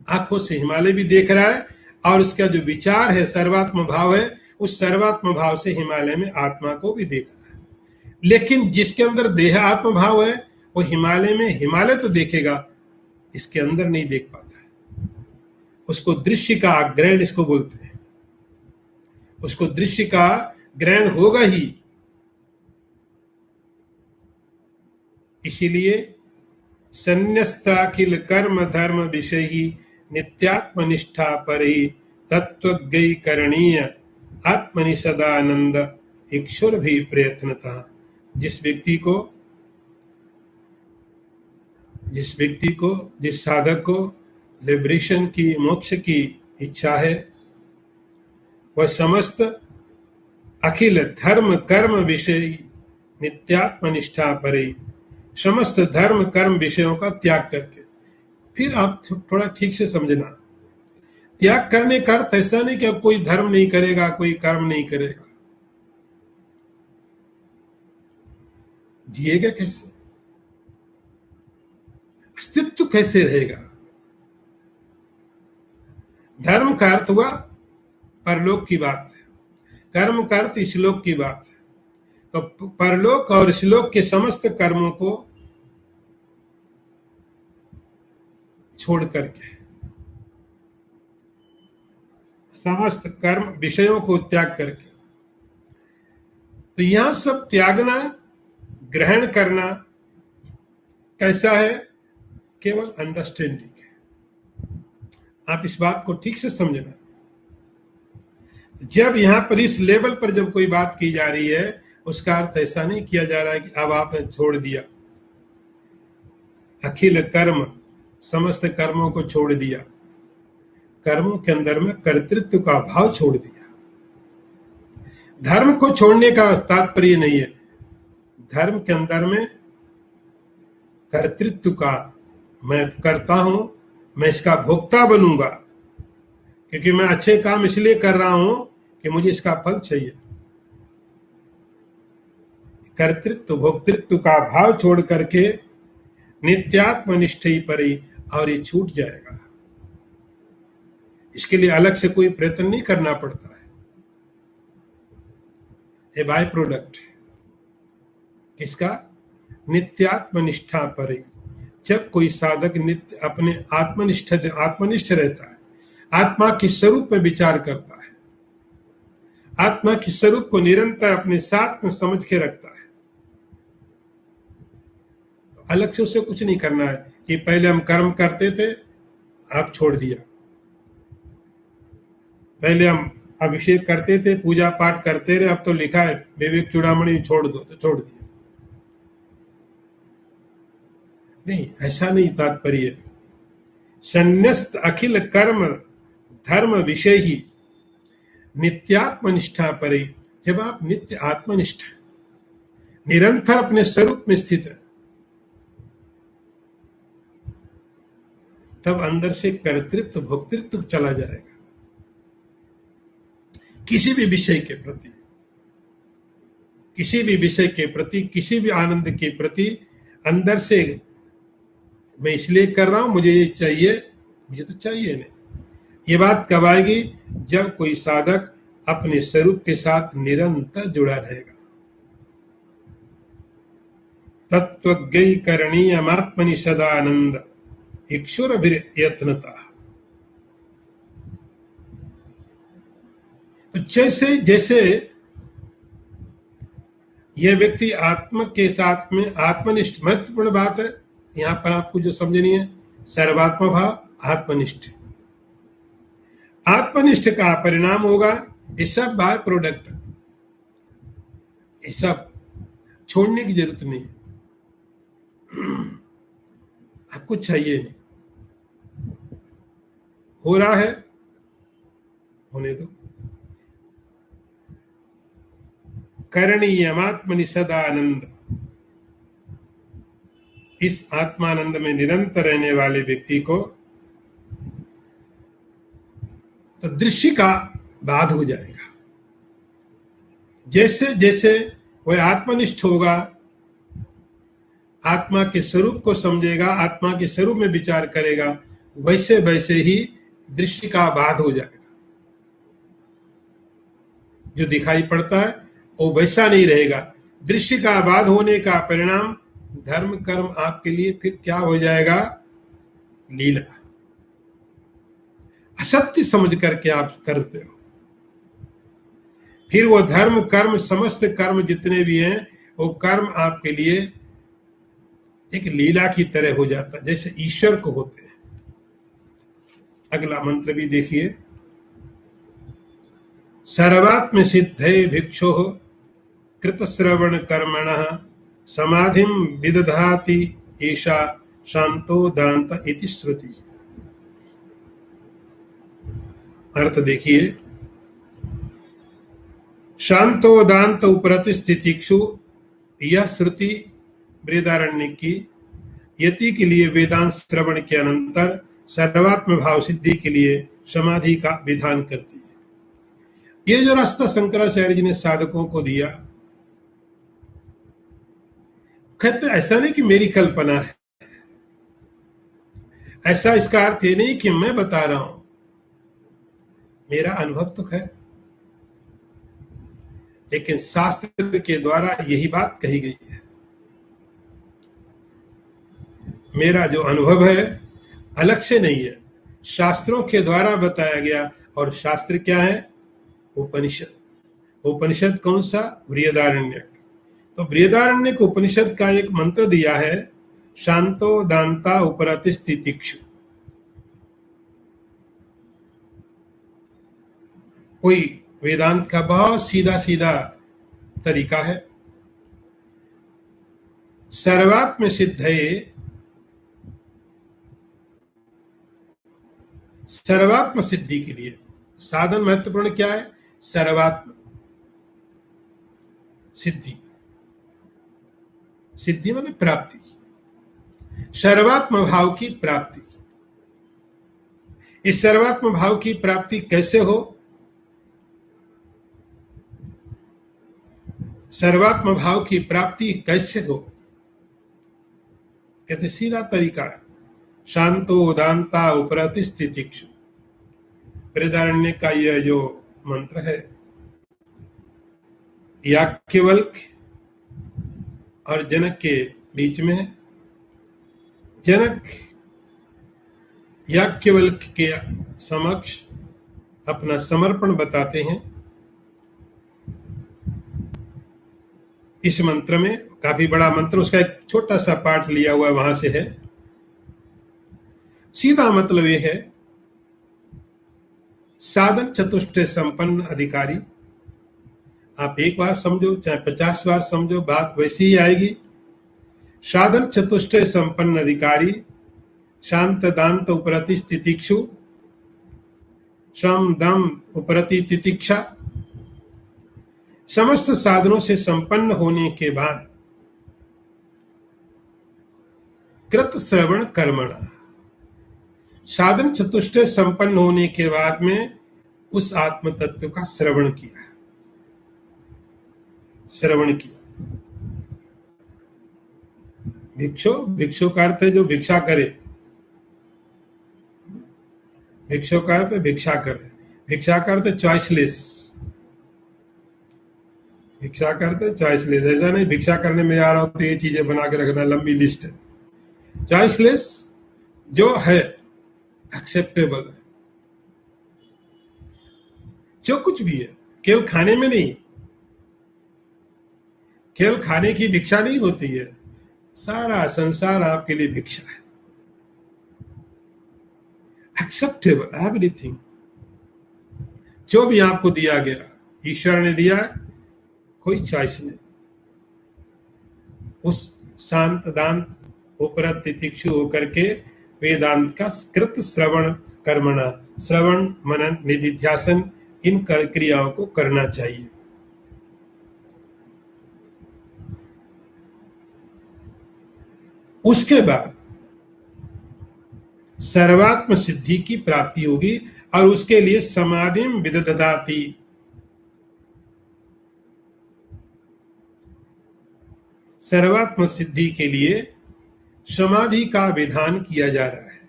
आंखों से हिमालय भी देख रहा है, और उसका जो विचार है, सर्वात्म भाव है, उस सर्वात्म भाव से हिमालय में आत्मा को भी देख रहा है। लेकिन जिसके अंदर देह आत्म भाव है, वो हिमालय में हिमालय तो देखेगा, इसके अंदर नहीं देख पाता है। उसको दृश्य का ग्रहण इसको बोलते हैं, उसको दृश्य का ग्रहण होगा ही। इसीलिए संन्यस्ताखिल कर्म धर्म विषयी नित्यात्मनिष्ठा पर ही तत्वज्ञ करणीय आत्मनि सदानंद इक्षुर भी प्रयत्नता। जिस व्यक्ति को, जिस साधक को लिबरेशन की, मोक्ष की इच्छा है, वह समस्त अखिल धर्म कर्म विषय नित्यात्मनिष्ठा पर ही, समस्त धर्म कर्म विषयों का त्याग करके, फिर आप थोड़ा ठीक से समझना, त्याग करने का अर्थ ऐसा नहीं कि अब कोई धर्म नहीं करेगा, कोई कर्म नहीं करेगा। जिएगा कैसे? अस्तित्व कैसे रहेगा? धर्म का अर्थ हुआ परलोक की बात है, कर्म का अर्थ इशलोक की बात है। तो परलोक और इशलोक के समस्त कर्मों को छोड़ करके, समस्त कर्म विषयों को त्याग करके, तो यहां सब त्यागना, ग्रहण करना कैसा है? केवल अंडरस्टैंडिंग है। आप इस बात को ठीक से समझना। जब यहां पर इस लेवल पर जब कोई बात की जा रही है, उसका अर्थ ऐसा नहीं किया जा रहा है कि अब आपने छोड़ दिया, अखिल कर्म, समस्त कर्मों को छोड़ दिया, कर्मों के अंदर में कर्तृत्व का भाव छोड़ दिया। धर्म को छोड़ने का तात्पर्य नहीं है, धर्म के अंदर में कर्तृत्व का, मैं करता हूं, मैं इसका भोक्ता बनूंगा, क्योंकि मैं अच्छे काम इसलिए कर रहा हूं कि मुझे इसका फल चाहिए। कर्तृत्व भोक्तृत्व का भाव छोड़ करके नित्यात्मनिष्ठ ही परी, और ये छूट जाएगा। इसके लिए अलग से कोई प्रयत्न नहीं करना पड़ता है, ये बाय प्रोडक्ट है। किसका? नित्यात्मनिष्ठा परी। जब कोई साधक नित्य अपने आत्मनिष्ठ रहता है, आत्मा के स्वरूप में विचार करता है, आत्मा के स्वरूप को निरंतर अपने साथ में समझ के रखता है, तो अलग से उसे कुछ नहीं करना है कि पहले हम कर्म करते थे, अब छोड़ दिया। पहले हम अभिषेक करते थे, पूजा पाठ करते रहे, अब तो लिखा है विवेक चूड़ामणि छोड़ दो, तो छोड़ दिया। नहीं, ऐसा नहीं तात्पर्य। संन्यस्त अखिल कर्म धर्म विषय ही नित्यात्मनिष्ठा परे। जब आप नित्य आत्मनिष्ठ, निरंतर अपने स्वरूप में स्थित है, तब अंदर से कर्तृत्व भोक्तृत्व चला जाएगा। किसी भी विषय के प्रति, किसी भी विषय के प्रति, किसी भी आनंद के प्रति अंदर से मैं इसलिए कर रहा हूं, मुझे ये चाहिए, मुझे तो चाहिए नहीं। ये बात कब आएगी? जब कोई साधक अपने स्वरूप के साथ निरंतर जुड़ा रहेगा। तत्वज्ञ करणीयमात्मनि सदानंद इक्षुरभिर्यत्नता। तो जैसे जैसे यह व्यक्ति आत्मा के साथ में आत्मनिष्ठ, महत्वपूर्ण बात है यहां पर आपको जो समझनी है, सर्वात्म भाव आत्मनिष्ठ। आत्मनिष्ठ का परिणाम होगा ये सब बाय प्रोडक्ट, ये सब छोड़ने की जरूरत नहीं है, आपको चाहिए नहीं। हो रहा है, होने दो। करणीयमात्मनि सदानंद, इस आत्मानंद में निरंतर रहने वाले व्यक्ति को तो दृश्य का बाध हो जाएगा। जैसे जैसे वह आत्मनिष्ठ होगा, आत्मा के स्वरूप को समझेगा, आत्मा के स्वरूप में विचार करेगा, वैसे वैसे ही दृष्टि का बाध हो जाएगा। जो दिखाई पड़ता है वो वैसा नहीं रहेगा। दृश्य का बाध होने का परिणाम धर्म कर्म आपके लिए फिर क्या हो जाएगा? लीला। असत्य समझ करके आप करते हो, फिर वो धर्म कर्म, समस्त कर्म जितने भी हैं, वो कर्म आपके लिए एक लीला की तरह हो जाता है, जैसे ईश्वर को होते हैं। अगला मंत्र भी देखिए। सर्वात्म सिद्धे भिक्षु कृत श्रवण कर्मणः समाधिम विदधाति एषा शांतो दांत इति श्रुति। अर्थ देखिए। शांतो दांत उपरति स्थितिक्षु, यह श्रुति बृहदारण्यक की यति के लिए वेदांत श्रवण के अनंतर सर्वात्म भाव सिद्धि के लिए समाधि का विधान करती है। ये जो रास्ता शंकराचार्य जी ने साधकों को दिया, कहते ऐसा नहीं कि मेरी कल्पना है, ऐसा इसका अर्थ ये नहीं कि मैं बता रहा हूं, मेरा अनुभव तो है, लेकिन शास्त्र के द्वारा यही बात कही गई है। मेरा जो अनुभव है अलग से नहीं है, शास्त्रों के द्वारा बताया गया। और शास्त्र क्या है? उपनिषद। उपनिषद कौन सा? बृहदारण्यक। तो बृहदारण्यक उपनिषद का एक मंत्र दिया है, शांतो दांता उपरति स्थितिक्षु। कोई वेदांत का बहुत सीधा सीधा तरीका है। सर्वात्म सिद्धये, सर्वात्म सिद्धि के लिए साधन महत्वपूर्ण क्या है? सर्वात्म सिद्धि। सिद्धि मतलब प्राप्ति, सर्वात्म भाव की प्राप्ति। इस सर्वात्म भाव की प्राप्ति कैसे हो? सर्वात्म भाव की प्राप्ति कैसे हो? कहते सीधा तरीका है, शांतो दांता उपरति स्थितिक्षु। बृहदारण्य का यह जो मंत्र है, याज्ञवल्क्य और जनक के बीच में है। जनक याज्ञवल्क्य के समक्ष अपना समर्पण बताते हैं। इस मंत्र में काफी बड़ा मंत्र, उसका एक छोटा सा पाठ लिया हुआ वहां से है। सीधा मतलब यह है, साधन चतुष्टय संपन्न अधिकारी। आप एक बार समझो चाहे 50 बार समझो, बात वैसी ही आएगी। साधन चतुष्टय संपन्न अधिकारी, शांत दांत उपरति स्थितिक्षु, श्रम दम उपरति तितिक्षा। समस्त साधनों से संपन्न होने के बाद कृत श्रवण कर्मणा, साधन चतुष्टय संपन्न होने के बाद में उस आत्म तत्व का श्रवण किया। श्रवण किया। भिक्षु, भिक्षु का अर्थ है जो भिक्षा करे। भिक्षु का अर्थ भिक्षा करे। भिक्षा का अर्थ चॉइसलेस। भिक्षा करते चॉइसलेस। ऐसा नहीं भिक्षा करने में आ रहा हो तो ये चीजें बना के रखना, लंबी लिस्ट है। चॉइसलेस जो है एक्सेप्टेबल है, जो कुछ भी है, केवल खाने में नहीं। केवल खाने की भिक्षा नहीं होती है, सारा संसार आपके लिए भिक्षा है। एक्सेप्टेबल एवरीथिंग, जो भी आपको दिया गया, ईश्वर ने दिया, कोई चॉइस नहीं। उस शांत दांत उपरत तितिक्षु होकर के वेदांत का कृत श्रवण कर्मणा, श्रवण मनन निधिध्यासन, इन क्रियाओं को करना चाहिए। उसके बाद सर्वात्म सिद्धि की प्राप्ति होगी और उसके लिए समाधिम विदधाति, सर्वात्म सिद्धि के लिए समाधि का विधान किया जा रहा है।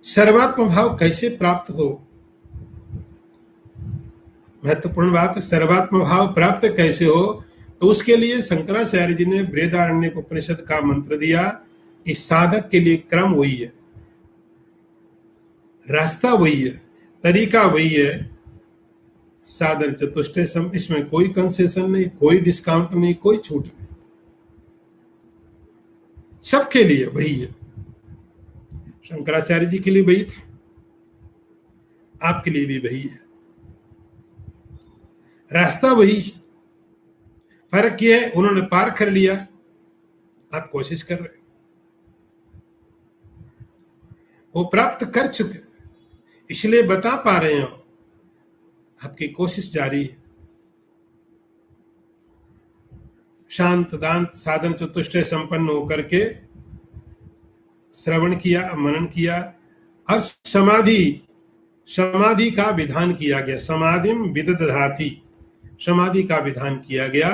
सर्वात्म भाव कैसे प्राप्त हो? महत्वपूर्ण बात है, सर्वात्म भाव प्राप्त कैसे हो? तो उसके लिए शंकराचार्य जी ने बृहदारण्यक उपनिषद का मंत्र दिया कि साधक के लिए क्रम वही है, रास्ता वही है, तरीका वही है। साधन चतुष्टय सम, इसमें कोई कंसेशन नहीं, कोई डिस्काउंट नहीं, कोई छूट नहीं, सबके लिए वही है। शंकराचार्य जी के लिए वही था, आपके लिए भी वही है, रास्ता वही। फर्क यह है उन्होंने पार कर लिया, आप कोशिश कर रहे, वो प्राप्त कर चुके, इसलिए बता पा रहे हो, आपकी कोशिश जारी है। शांत दांत साधन चतुष्टय संपन्न होकर के श्रवण किया, मनन किया, और समाधि का विधान किया गया। समाधिम विदधाति, समाधि का विधान किया गया।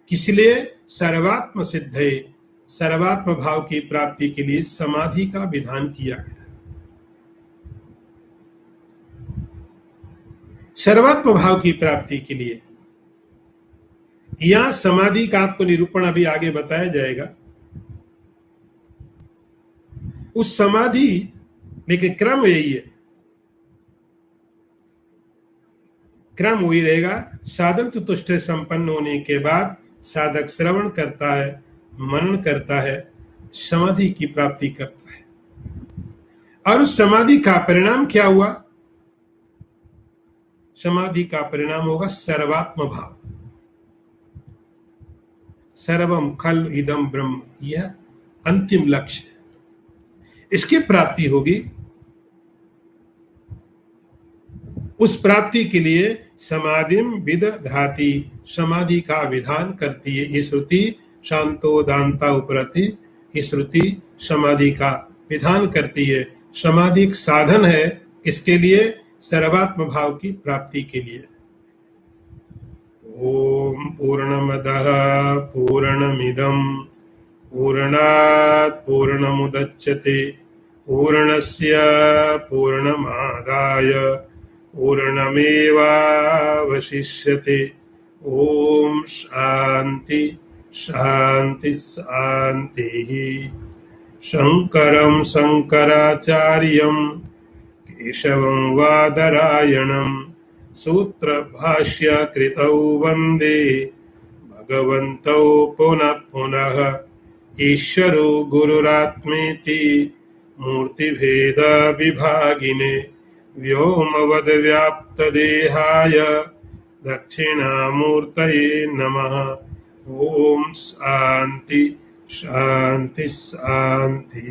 किस लिए? सर्वात्म सिद्धे, सर्वात्म भाव की प्राप्ति के लिए समाधि का विधान किया गया। सर्वात्म भाव की प्राप्ति के लिए यहां समाधि का आपको निरूपण अभी आगे बताया जाएगा। उस समाधि, लेकिन क्रम यही है, क्रम वही रहेगा। साधन चतुष्टय संपन्न होने के बाद साधक श्रवण करता है, मनन करता है, समाधि की प्राप्ति करता है। और उस समाधि का परिणाम क्या हुआ? समाधि का परिणाम होगा सर्वात्म भाव। सर्वम खल इदम ब्रह्म, यह अंतिम लक्ष्य, इसकी प्राप्ति होगी। उस प्राप्ति के लिए समाधिम विदधाति, समाधि का विधान करती है ये श्रुति। शांतो दांता उपरति, ये श्रुति समाधि का विधान करती है। समाधि एक साधन है, किसके लिए? सर्वात्म भाव की प्राप्ति के लिए। ओम पूर्णमदः पूर्णमिदं पूर्णात् पूर्णमुदच्यते पूर्णस्य पूर्णमादाय पूर्णमेवावशिष्यते। ओम शांति शांति शांति। शंकरं शंकराचार्यं केशवं वादरायणं सूत्र भाष्य कृतौ वंदे भगवन्तौ पुनः पुनः। ईश्वरो गुरुरात्मेति मूर्तिभेद विभागिने व्योमवद व्याप्त देहाय दक्षिणामूर्तये नमः। ओम शांति शांति शांति।